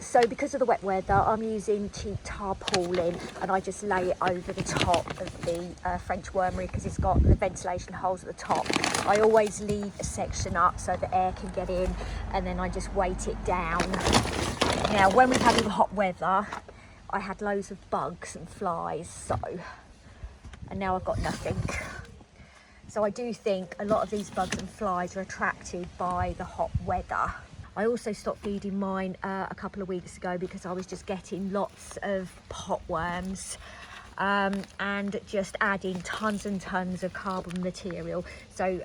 So because of the wet weather, I'm using cheap tarpaulin, and I just lay it over the top of the French wormery because it's got the ventilation holes at the top. I always leave a section up so the air can get in, and then I just weight it down. Now, when we've had all the hot weather, I had loads of bugs and flies, and now I've got nothing. So I do think a lot of these bugs and flies are attracted by the hot weather. I also stopped feeding mine a couple of weeks ago because I was just getting lots of potworms and just adding tons and tons of cardboard material. So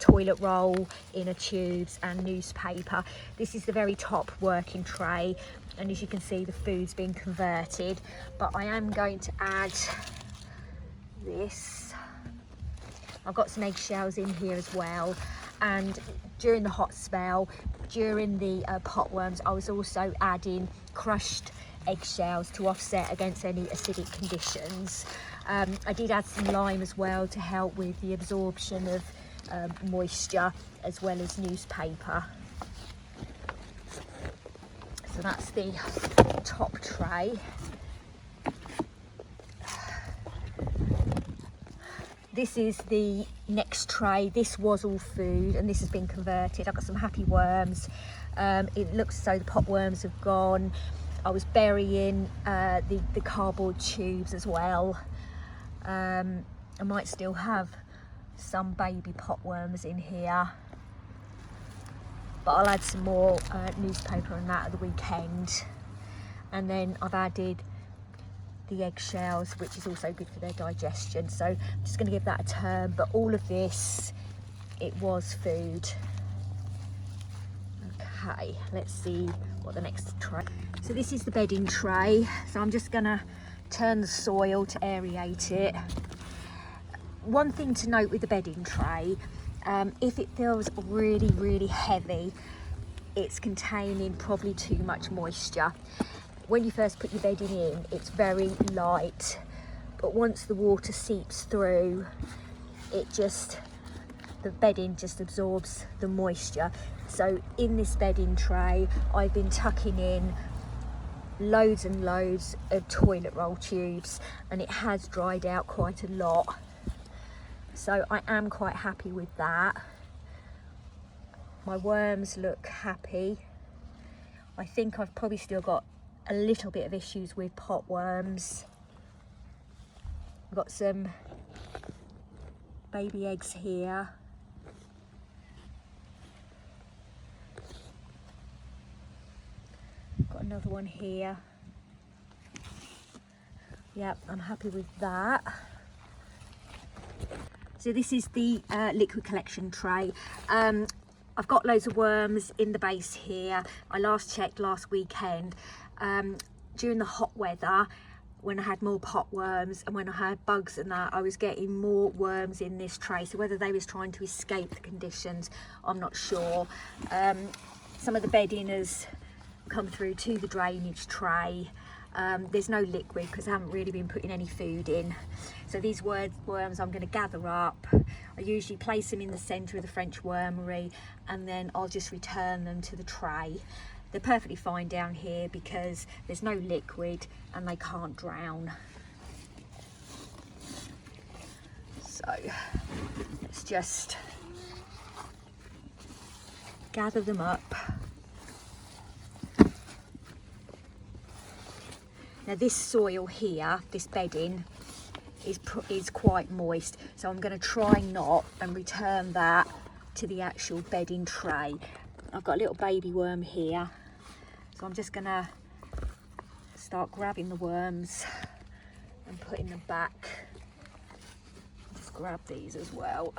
toilet roll, inner tubes and newspaper. This is the very top working tray, and as you can see, the food's been converted, but I am going to add this. I've got some eggshells in here as well, and during the hot spell, during the potworms, I was also adding crushed eggshells to offset against any acidic conditions. I did add some lime as well to help with the absorption of moisture, as well as newspaper. So that's the top tray. This is the next tray. This was all food and this has been converted. I've got some happy worms. It looks as though the potworms have gone. I was burying the cardboard tubes as well. I might still have some baby potworms in here, but I'll add some more newspaper and that at the weekend. And then I've added the eggshells, which is also good for their digestion, so I'm just going to give that a turn. But all of this, it was food. Okay, let's see what the next tray. So this is the bedding tray, so I'm just going to turn the soil to aerate it. One thing to note with the bedding tray, if it feels really heavy, it's containing probably too much moisture. When you first put your bedding in, it's very light, but once the water seeps through, the bedding just absorbs the moisture. So in this bedding tray, I've been tucking in loads and loads of toilet roll tubes, and it has dried out quite a lot. So I am quite happy with that. My worms look happy. I think I've probably still got a little bit of issues with potworms. I've got some baby eggs here. Got another one here. Yep, I'm happy with that. So this is the liquid collection tray. I've got loads of worms in the base here. I last checked last weekend. During the hot weather, when I had more potworms and when I had bugs and that, I was getting more worms in this tray. So whether they was trying to escape the conditions, I'm not sure. Some of the bedding has come through to the drainage tray. There's no liquid because I haven't really been putting any food in. So these worms I'm going to gather up. I usually place them in the centre of the French wormery, and then I'll just return them to the tray. They're perfectly fine down here because there's no liquid and they can't drown. So let's just gather them up. Now this soil here, this bedding, is quite moist, so I'm going to try not and return that to the actual bedding tray. I've got a little baby worm here, so I'm just going to start grabbing the worms and putting them back. Just grab these as well.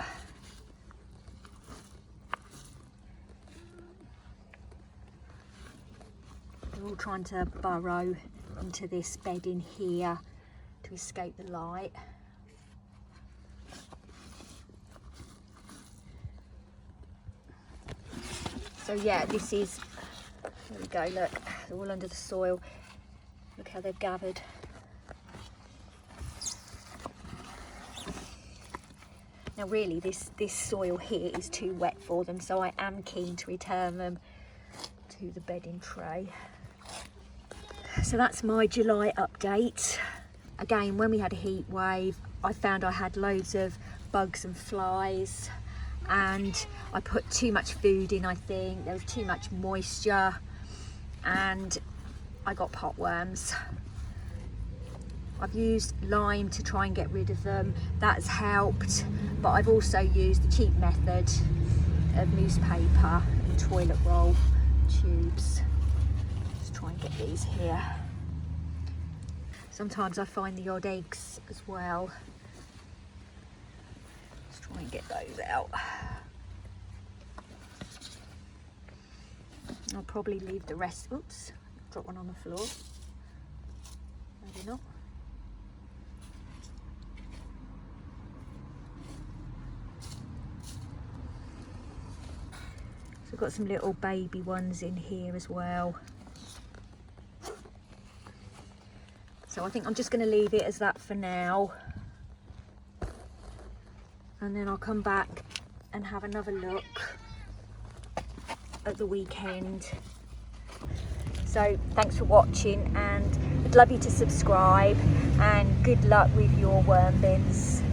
They're all trying to burrow into this bedding here to escape the light. So yeah, this is, there we go, look, they're all under the soil. Look how they've gathered. Now really this soil here is too wet for them, so I am keen to return them to the bedding tray. So that's my July update. Again, when we had a heat wave, I found I had loads of bugs and flies, and I put too much food in. I think there was too much moisture and I got potworms. I've used lime to try and get rid of them. That's helped, but I've also used the cheap method of newspaper and toilet roll tubes. Let's try and get these here. Sometimes I find the odd eggs as well. Let's try and get those out. I'll probably leave the rest. Oops, drop one on the floor. Maybe not. So I've got some little baby ones in here as well. So I think I'm just going to leave it as that for now. And then I'll come back and have another look at the weekend. So thanks for watching, and I'd love you to subscribe, and good luck with your worm bins.